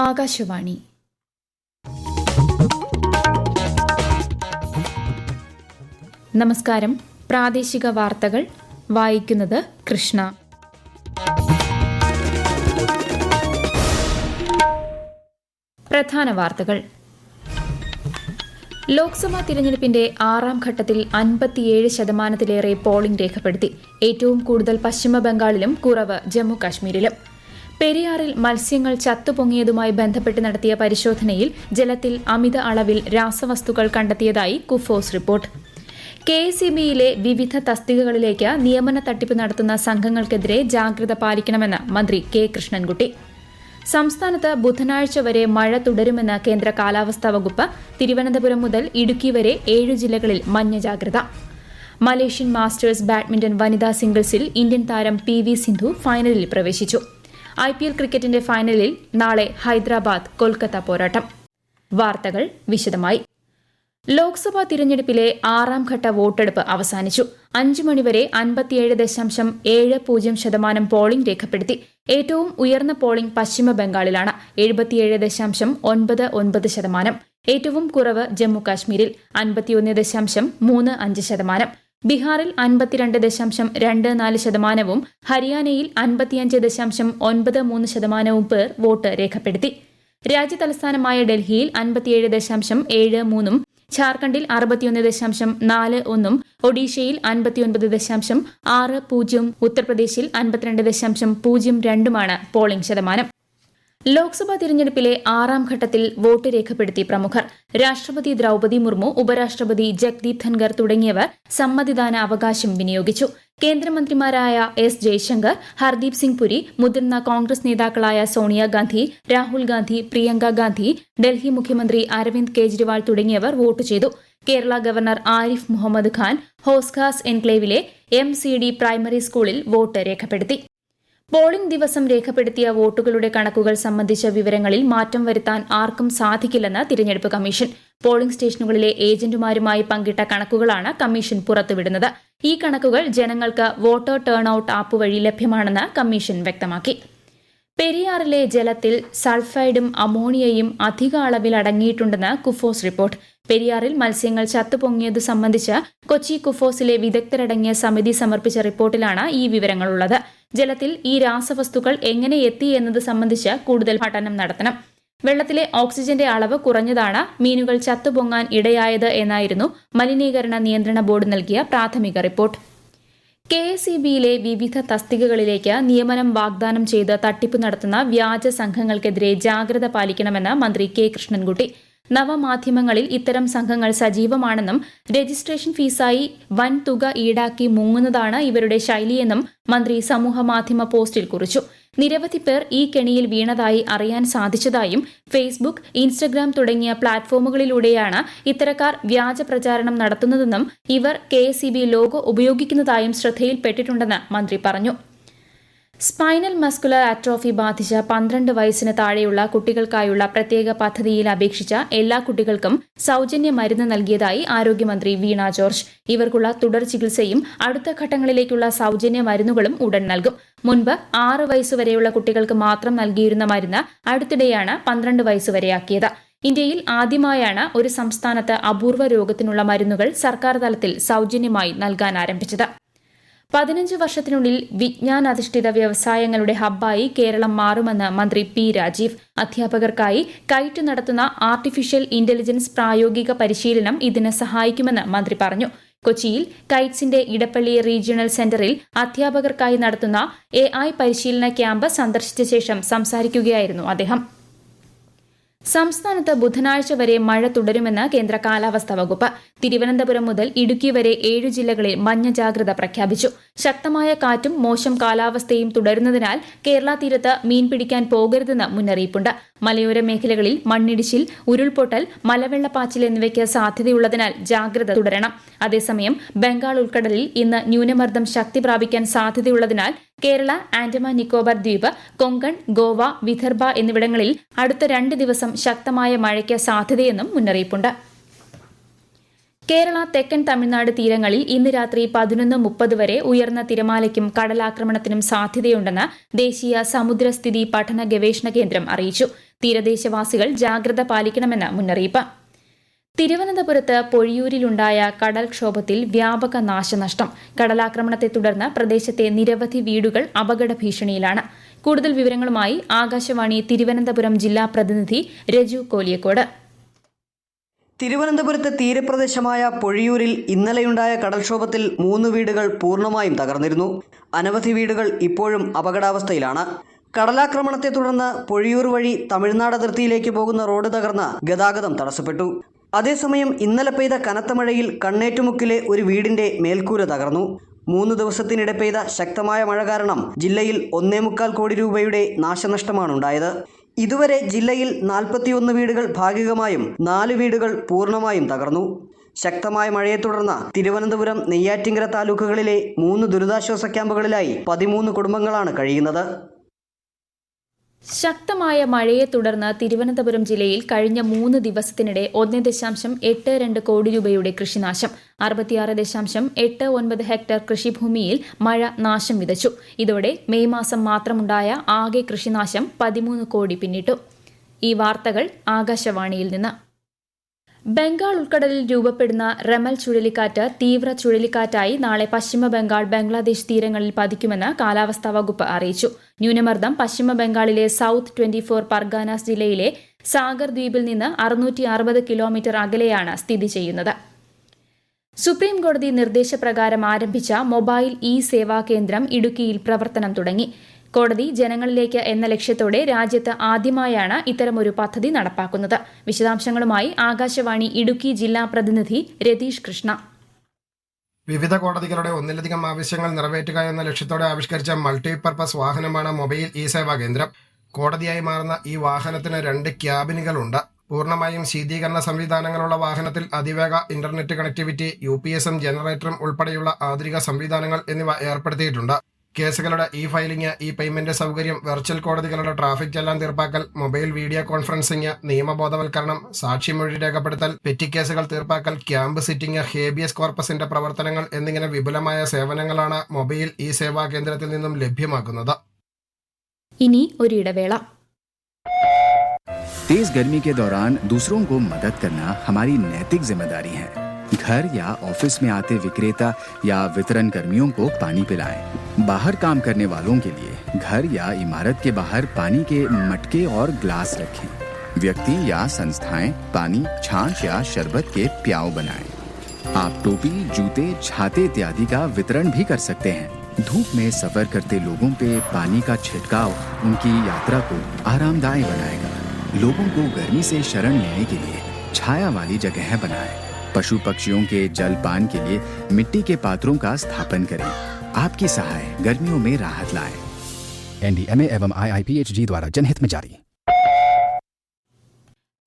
ആകാശവാണി. നമസ്കാരം. പ്രാദേശിക വാർത്തകൾ വായിക്കുന്നത് കൃഷ്ണ. പ്രധാന വാർത്തകൾ. ലോക്സഭാ തിരഞ്ഞെടുപ്പിന്റെ 6ാം ഘട്ടത്തിൽ 57% പോളിംഗ് രേഖപ്പെടുത്തി. ഏറ്റവും കൂടുതൽ പശ്ചിമബംഗാളിലും കുറവ് ജമ്മുകാശ്മീരിലും. പെരിയാറിൽ മത്സ്യങ്ങൾ ചത്തുപൊങ്ങിയതുമായി ബന്ധപ്പെട്ട് നടത്തിയ പരിശോധനയിൽ ജലത്തിൽ അമിത അളവിൽ രാസവസ്തുക്കൾ കണ്ടെത്തിയതായി കുഫോസ് റിപ്പോർട്ട്. KSEBയിലെ വിവിധ തസ്തികകളിലേക്ക് നിയമന തട്ടിപ്പ് നടത്തുന്ന സംഘങ്ങൾക്കെതിരെ ജാഗ്രത പാലിക്കണമെന്ന് മന്ത്രി കെ കൃഷ്ണൻകുട്ടി. സംസ്ഥാനത്ത് ബുധനാഴ്ച വരെ മഴ തുടരുമെന്ന് കേന്ദ്ര കാലാവസ്ഥാ വകുപ്പ്. തിരുവനന്തപുരം മുതൽ ഇടുക്കി വരെ 7 ജില്ലകളിൽ മഞ്ഞ ജാഗ്രത. മലേഷ്യൻ മാസ്റ്റേഴ്സ് ബാഡ്മിന്റൺ വനിതാ സിംഗിൾസിൽ ഇന്ത്യൻ താരം PV സിന്ധു ഫൈനലിൽ പ്രവേശിച്ചു. IPL ക്രിക്കറ്റിന്റെ ഫൈനലിൽ നാളെ ഹൈദരാബാദ് കൊൽക്കത്ത പോരാട്ടം. വാർത്തകൾ വിശദമായി. ലോക്സഭാ തിരഞ്ഞെടുപ്പിലെ 6ാം ഘട്ട വോട്ടെടുപ്പ് അവസാനിച്ചു. 5 മണിവരെ 57.70% പോളിംഗ് രേഖപ്പെടുത്തി. ഏറ്റവും ഉയർന്ന പോളിംഗ് പശ്ചിമബംഗാളിലാണ്, 77.99%. ഏറ്റവും കുറവ് ജമ്മുകാശ്മീരിൽ 51.35%. ബീഹാറിൽ 52.24%, ഹരിയാനയിൽ 55.93% പേർ വോട്ട് രേഖപ്പെടുത്തി. രാജ്യതലസ്ഥാനമായ ഡൽഹിയിൽ 57.73%, ഝാർഖണ്ഡിൽ 61.41%, ഒഡീഷയിൽ 59.60%, ഉത്തർപ്രദേശിൽ 52.02% പോളിംഗ് ശതമാനം. ലോക്സഭാ തിരഞ്ഞെടുപ്പിലെ 6ാം ഘട്ടത്തിൽ വോട്ട് രേഖപ്പെടുത്തി പ്രമുഖർ. രാഷ്ട്രപതി ദ്രൌപദി മുർമു, ഉപരാഷ്ട്രപതി ജഗ്ദീപ് ധൻഖർ തുടങ്ങിയവർ സമ്മതിദാന അവകാശം വിനിയോഗിച്ചു. കേന്ദ്രമന്ത്രിമാരായ S. ജയശങ്കർ, ഹർദീപ് സിംഗ് പുരി, മുതിർന്ന കോൺഗ്രസ് നേതാക്കളായ സോണിയാഗാന്ധി, രാഹുൽ ഗാന്ധി, പ്രിയങ്ക ഗാന്ധി, ഡൽഹി മുഖ്യമന്ത്രി അരവിന്ദ് കെജ്രിവാൾ തുടങ്ങിയവർ വോട്ട് ചെയ്തു. Kerala governor Arif Muhammad Khan ഹോസ്ഖാസ് എൻക്ലേവിലെ MCD primary സ്കൂളിൽ വോട്ട് രേഖപ്പെടുത്തി. പോളിംഗ് ദിവസം രേഖപ്പെടുത്തിയ വോട്ടുകളുടെ കണക്കുകൾ സംബന്ധിച്ച വിവരങ്ങളിൽ മാറ്റം വരുത്താൻ ആർക്കും സാധിക്കില്ലെന്ന് തിരഞ്ഞെടുപ്പ് കമ്മീഷൻ. പോളിംഗ് സ്റ്റേഷനുകളിലെ ഏജന്റുമാരുമായി പങ്കിട്ട കണക്കുകളാണ് കമ്മീഷൻ പുറത്തുവിടുന്നത്. ഈ കണക്കുകൾ ജനങ്ങൾക്ക് വോട്ടർ ടേൺ ഔട്ട് ആപ്പ് വഴി ലഭ്യമാണെന്ന് കമ്മീഷൻ വ്യക്തമാക്കി. പെരിയാറിലെ ജലത്തിൽ സൾഫൈഡും അമോണിയയും അധിക അളവിൽ അടങ്ങിയിട്ടുണ്ടെന്ന് കുഫോസ് റിപ്പോർട്ട്. പെരിയാറിൽ മത്സ്യങ്ങൾ ചത്തുപൊങ്ങിയതു സംബന്ധിച്ച് കൊച്ചി കുഫോസിലെ വിദഗ്ധരടങ്ങിയ സമിതി സമർപ്പിച്ച റിപ്പോർട്ടിലാണ് ഈ വിവരങ്ങളുള്ളത്. ജലത്തിൽ ഈ രാസവസ്തുക്കൾ എങ്ങനെ എത്തി എന്നത് സംബന്ധിച്ച് കൂടുതൽ പഠനം നടത്തണം. വെള്ളത്തിലെ ഓക്സിജന്റെ അളവ് കുറഞ്ഞതാണ് മീനുകൾ ചത്തുപൊങ്ങാൻ ഇടയായത് എന്നായിരുന്നു മലിനീകരണ നിയന്ത്രണ ബോർഡ് നൽകിയ പ്രാഥമിക റിപ്പോർട്ട്. KSEBയിലെ വിവിധ തസ്തികകളിലേക്ക് നിയമനം വാഗ്ദാനം ചെയ്ത് തട്ടിപ്പ് നടത്തുന്ന വ്യാജ സംഘങ്ങൾക്കെതിരെ ജാഗ്രത പാലിക്കണമെന്ന് മന്ത്രി കെ കൃഷ്ണൻകുട്ടി. നവമാധ്യമങ്ങളിൽ ഇത്തരം സംഘങ്ങൾ സജീവമാണെന്നും രജിസ്ട്രേഷൻ ഫീസായി വൻ തുക ഈടാക്കി മുങ്ങുന്നതാണ് ഇവരുടെ ശൈലിയെന്നും മന്ത്രി സമൂഹമാധ്യമ പോസ്റ്റിൽ കുറിച്ചു. നിരവധി പേർ ഈ കെണിയിൽ വീണതായി അറിയാൻ സാധിച്ചതായും ഫേസ്ബുക്ക്, ഇൻസ്റ്റഗ്രാം തുടങ്ങിയ പ്ലാറ്റ്ഫോമുകളിലൂടെയാണ് ഇത്തരക്കാർ വ്യാജ പ്രചാരണം നടത്തുന്നതെന്നും ഇവർ KSEB ലോഗോ ഉപയോഗിക്കുന്നതായും ശ്രദ്ധയിൽപ്പെട്ടിട്ടുണ്ടെന്ന് മന്ത്രി പറഞ്ഞു. സ്പൈനൽ മസ്കുലർ അട്രോഫി ബാധിച്ച 12 വയസ്സിന് താഴെയുള്ള കുട്ടികൾക്കായുള്ള പ്രത്യേക പദ്ധതിയിൽ അപേക്ഷിച്ച എല്ലാ കുട്ടികൾക്കും സൌജന്യ മരുന്ന് നൽകിയതായി ആരോഗ്യമന്ത്രി വീണ ജോർജ്. ഇവർക്കുള്ള തുടർ ചികിത്സയും അടുത്ത ഘട്ടങ്ങളിലേക്കുള്ള സൌജന്യ മരുന്നുകളും ഉടൻ നൽകും. മുൻപ് 6 വയസ്സുവരെയുള്ള കുട്ടികൾക്ക് മാത്രം നൽകിയിരുന്ന മരുന്ന് അടുത്തിടെയാണ് 12 വയസ്സുവരെയാക്കിയത്. ഇന്ത്യയിൽ ആദ്യമായാണ് ഒരു സംസ്ഥാനത്ത് അപൂർവ രോഗത്തിനുള്ള മരുന്നുകൾ സർക്കാർ തലത്തിൽ സൌജന്യമായി നൽകാൻ ആരംഭിച്ചത്. 15 വർഷത്തിനുള്ളിൽ വിജ്ഞാനാധിഷ്ഠിത വ്യവസായങ്ങളുടെ ഹബ്ബായി കേരളം മാറുമെന്ന് മന്ത്രി P. രാജീവ്. അധ്യാപകർക്കായി കൈറ്റ് നടത്തുന്ന ആർട്ടിഫിഷ്യൽ ഇന്റലിജൻസ് പ്രായോഗിക പരിശീലനം ഇതിന് സഹായിക്കുമെന്ന് മന്ത്രി പറഞ്ഞു. കൊച്ചിയിൽ കൈറ്റ്സിന്റെ ഇടപ്പള്ളി റീജിയണൽ സെന്ററിൽ അധ്യാപകർക്കായി നടത്തുന്ന AI പരിശീലന ക്യാമ്പ് സന്ദർശിച്ച ശേഷം സംസാരിക്കുകയായിരുന്നു അദ്ദേഹം. സംസ്ഥാനത്ത് ബുധനാഴ്ച വരെ മഴ തുടരുമെന്ന് കേന്ദ്ര കാലാവസ്ഥാ വകുപ്പ്. തിരുവനന്തപുരം മുതൽ ഇടുക്കി വരെ 7 ജില്ലകളിൽ മഞ്ഞ ജാഗ്രത പ്രഖ്യാപിച്ചു. ശക്തമായ കാറ്റും മോശം കാലാവസ്ഥയും തുടരുന്നതിനാൽ കേരള തീരത്ത് മീൻ പിടിക്കാൻ പോകരുതെന്ന് മുന്നറിയിപ്പുണ്ട്. മലയോര മേഖലകളിൽ മണ്ണിടിച്ചിൽ, ഉരുൾപൊട്ടൽ, മലവെള്ളപ്പാച്ചിൽ എന്നിവയ്ക്ക് സാധ്യതയുള്ളതിനാൽ ജാഗ്രത തുടരണം. അതേസമയം ബംഗാൾ ഉൾക്കടലിൽ ഇന്ന് ന്യൂനമർദ്ദം ശക്തി പ്രാപിക്കാൻ സാധ്യതയുള്ളതിനാൽ കേരള, ആൻഡമാൻ നിക്കോബാർ ദ്വീപ്, കൊങ്കൺ, ഗോവ, വിദർഭ എന്നിവിടങ്ങളിൽ അടുത്ത 2 ദിവസം ശക്തമായ മഴയ്ക്ക് സാധ്യതയെന്നും മുന്നറിയിപ്പുണ്ട്. കേരള, തെക്കൻ തമിഴ്നാട് തീരങ്ങളിൽ ഇന്ന് രാത്രി 11:30 വരെ ഉയർന്ന തിരമാലയ്ക്കും കടലാക്രമണത്തിനും സാധ്യതയുണ്ടെന്ന് ദേശീയ സമുദ്രസ്ഥിതി പഠന ഗവേഷണ കേന്ദ്രം അറിയിച്ചു. തീരദേശവാസികൾ ജാഗ്രത പാലിക്കണമെന്ന് മുന്നറിയിപ്പ്. തിരുവനന്തപുരത്ത് പൊഴിയൂരിലുണ്ടായ കടൽക്ഷോഭത്തിൽ വ്യാപക നാശനഷ്ടം. കടലാക്രമണത്തെ തുടർന്ന് പ്രദേശത്തെ നിരവധി വീടുകൾ അപകട ഭീഷണിയിലാണ്. കൂടുതൽ വിവരങ്ങളുമായി ആകാശവാണി തിരുവനന്തപുരം ജില്ലാ പ്രതിനിധി രജു കോലിയക്കോട്. തിരുവനന്തപുരത്തെ തീരപ്രദേശമായ പൊഴിയൂരിൽ ഇന്നലെയുണ്ടായ കടൽക്ഷോഭത്തിൽ 3 വീടുകൾ പൂർണ്ണമായും തകർന്നിരുന്നു. അനവധി വീടുകൾ ഇപ്പോഴും അപകടാവസ്ഥയിലാണ്. കടലാക്രമണത്തെ തുടർന്ന് പൊഴിയൂർ വഴി തമിഴ്നാട് അതിർത്തിയിലേക്ക് പോകുന്ന റോഡ് തകർന്ന് ഗതാഗതം തടസ്സപ്പെട്ടു. അതേസമയം ഇന്നലെ പെയ്ത കനത്ത മഴയിൽ കണ്ണേറ്റുമുക്കിലെ ഒരു വീടിന്റെ മേൽക്കൂര തകർന്നു. 3 ദിവസത്തിനിടെ പെയ്ത ശക്തമായ മഴ കാരണം ജില്ലയിൽ 1.25 കോടി രൂപയുടെ നാശനഷ്ടമാണുണ്ടായത്. ഇതുവരെ ജില്ലയിൽ 41 വീടുകൾ ഭാഗികമായും 4 വീടുകൾ പൂർണ്ണമായും തകർന്നു. ശക്തമായ മഴയെ തുടർന്ന് തിരുവനന്തപുരം നെയ്യാറ്റിൻകര താലൂക്കുകളിലെ 3 ദുരിതാശ്വാസ ക്യാമ്പുകളിലായി 13 കുടുംബങ്ങളാണ് കഴിയുന്നത്. ശക്തമായ മഴയെ തുടർന്ന് തിരുവനന്തപുരം ജില്ലയിൽ കഴിഞ്ഞ 3 ദിവസത്തിനിടെ 1.82 കോടി രൂപയുടെ കൃഷിനാശം. 66.89 ഹെക്ടർ കൃഷിഭൂമിയിൽ മഴ നാശം വിതച്ചു. ഇതോടെ മെയ് മാസം മാത്രമുണ്ടായ ആകെ കൃഷിനാശം 13 കോടി പിന്നിട്ടു. ഈ വാർത്തകൾ ആകാശവാണിയിൽ നിന്ന്. ബംഗാൾ ഉൾക്കടലിൽ രൂപപ്പെടുന്ന റെമൽ ചുഴലിക്കാറ്റ് തീവ്ര ചുഴലിക്കാറ്റായി നാളെ പശ്ചിമ ബംഗാൾ, ബംഗ്ലാദേശ് തീരങ്ങളിൽ പതിക്കുമെന്ന് കാലാവസ്ഥാ വകുപ്പ് അറിയിച്ചു. ന്യൂനമർദ്ദം പശ്ചിമ ബംഗാളിലെ സൌത്ത് 24 പർഗാനാസ് ജില്ലയിലെ സാഗർ ദ്വീപിൽ നിന്ന് 660 കിലോമീറ്റർ അകലെയാണ് സ്ഥിതി ചെയ്യുന്നത്. സുപ്രീംകോടതി നിർദ്ദേശപ്രകാരം ആരംഭിച്ച മൊബൈൽ സേവാ കേന്ദ്രം ഇടുക്കിയിൽ പ്രവർത്തനം തുടങ്ങി. കോടതി ജനങ്ങളിലേക്ക് എന്ന ലക്ഷ്യത്തോടെ രാജ്യത്ത് ആദ്യമായാണ് ഇത്തരമൊരു പദ്ധതി നടപ്പാക്കുന്നത്. വിശദാംശങ്ങളുമായി ആകാശവാണി ഇടുക്കി ജില്ലാ പ്രതിനിധി രതീഷ് കൃഷ്ണ. വിവിധ കോടതികളുടെ ഒന്നിലധികം ആവശ്യങ്ങൾ നിറവേറ്റുക എന്ന ലക്ഷ്യത്തോടെ ആവിഷ്കരിച്ച മൾട്ടിപർപ്പസ് വാഹനമാണ് മൊബൈൽ സേവാ കേന്ദ്രം. കോടതിയായി മാറുന്ന ഈ വാഹനത്തിന് 2 ക്യാബിനുകളുണ്ട്. പൂർണ്ണമായും ശീതീകരണ സംവിധാനങ്ങളുള്ള വാഹനത്തിൽ അതിവേഗ ഇന്റർനെറ്റ് കണക്ടിവിറ്റി, UPSM ജനറേറ്ററും ഉൾപ്പെടെയുള്ള ആധുനിക സംവിധാനങ്ങൾ എന്നിവ ഏർപ്പെടുത്തിയിട്ടുണ്ട്. കേസുകളുടെ ഫയലിംഗ്, പേയ്മെന്റ് സൗകര്യം, വെർച്വൽ കോടതികളുടെ ട്രാഫിക് ചെല്ലാൻ തീർപ്പാക്കൽ, മൊബൈൽ വീഡിയോ കോൺഫറൻസിംഗ്, നിയമബോധവൽക്കരണം, സാക്ഷിമൊഴി രേഖപ്പെടുത്തൽ, പെറ്റി കേസുകൾ തീർപ്പാക്കൽ, ക്യാമ്പ് സിറ്റിംഗ്, ഹേബിയസ് കോർപ്പസിന്റെ പ്രവർത്തനങ്ങൾ എന്നിങ്ങനെ വിപുലമായ സേവനങ്ങളാണ് മൊബൈൽ സേവാ കേന്ദ്രത്തിൽ നിന്നും ലഭ്യമാക്കുന്നത്. ഇനി ഒരു ഇടവേള. तेज गर्मी के दौरान दूसरों को मदद करना हमारी नैतिक जिम्मेदारी है. घर या ऑफिस में आते विक्रेता या वितरण कर्मियों को पानी पिलाएं. बाहर काम करने वालों के लिए घर या इमारत के बाहर पानी के मटके और ग्लास रखें. व्यक्ति या संस्थाएं पानी, छाछ या शरबत के प्याव बनाएं. आप टोपी, जूते, छाते इत्यादि का वितरण भी कर सकते हैं. धूप में सफर करते लोगों पे पानी का छिड़काव उनकी यात्रा को आरामदायी बनाएगा. लोगों को गर्मी से शरण लेने के लिए छाया वाली जगह बनाएं. पशु पक्षियों के जल पान के लिए मिट्टी के पात्रों का स्थापन करें. आपकी सहाय गर्मियों में राहत लाए. NDMA एवं IIPHG द्वारा जनहित में जारी.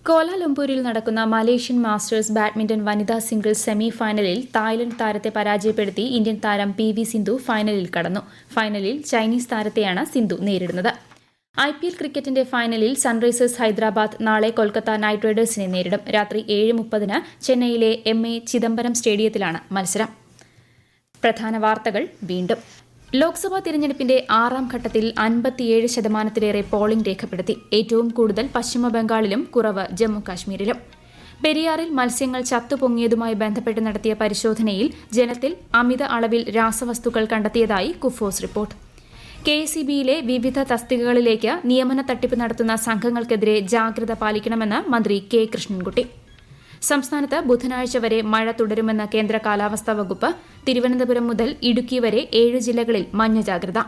കോലാലംപൂരിൽ നടക്കുന്ന മലേഷ്യൻ മാസ്റ്റേഴ്സ് ബാഡ്മിന്റൺ വനിതാ സിംഗിൾസ് സെമി ഫൈനലിൽ തായ്ലൻഡ് താരത്തെ പരാജയപ്പെടുത്തി ഇന്ത്യൻ താരം PV സിന്ധു ഫൈനലിൽ കടന്നു. ഫൈനലിൽ ചൈനീസ് താരത്തെയാണ് സിന്ധു നേരിടുന്നത്. IPL ക്രിക്കറ്റിന്റെ ഫൈനലിൽ സൺറൈസേഴ്സ് ഹൈദരാബാദ് നാളെ കൊൽക്കത്ത നൈറ്റ് റൈഡേഴ്സിനെ നേരിടും. രാത്രി 7:30 ചെന്നൈയിലെ MA ചിദംബരം സ്റ്റേഡിയത്തിലാണ് മത്സരം. പ്രധാന വാർത്തകൾ വീണ്ടും. ലോക്സഭാ തിരഞ്ഞെടുപ്പിന്റെ 6ാം ഘട്ടത്തിൽ 57% പോളിംഗ് രേഖപ്പെടുത്തി. ഏറ്റവും കൂടുതൽ പശ്ചിമ ബംഗാളിലും കുറവ് ജമ്മു കാശ്മീരിലും. പെരിയാറിൽ മത്സ്യങ്ങൾ ചത്തുപൊങ്ങിയതുമായി ബന്ധപ്പെട്ട് നടത്തിയ പരിശോധനയിൽ ജലത്തിൽ അമിത അളവിൽ രാസവസ്തുക്കൾ കണ്ടെത്തിയതായി കുഫോസ് റിപ്പോർട്ട്. KSEBയിലെ വിവിധ തസ്തികകളിലേക്ക് നിയമന തട്ടിപ്പ് നടത്തുന്ന സംഘങ്ങൾക്കെതിരെ ജാഗ്രത പാലിക്കണമെന്ന് മന്ത്രി K കൃഷ്ണൻകുട്ടി. സംസ്ഥാനത്ത് ബുധനാഴ്ച വരെ മഴ തുടരുമെന്ന് കേന്ദ്ര കാലാവസ്ഥാ വകുപ്പ്. തിരുവനന്തപുരം മുതൽ ഇടുക്കി വരെ 7 ജില്ലകളിൽ മഞ്ഞ ജാഗ്രത.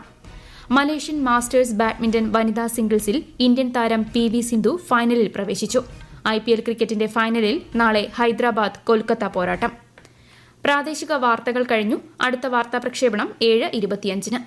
മലേഷ്യൻ മാസ്റ്റേഴ്സ് ബാഡ്മിന്റൺ വനിതാ സിംഗിൾസിൽ ഇന്ത്യൻ താരം PV സിന്ധു ഫൈനലിൽ പ്രവേശിച്ചു. IPL ക്രിക്കറ്റിന്റെ ഫൈനലിൽ നാളെ ഹൈദരാബാദ് കൊൽക്കത്ത പോരാട്ടം. പ്രാദേശിക വാർത്തകൾ കഴിഞ്ഞു. അടുത്ത വാർത്താ പ്രക്ഷേപണം 7:25.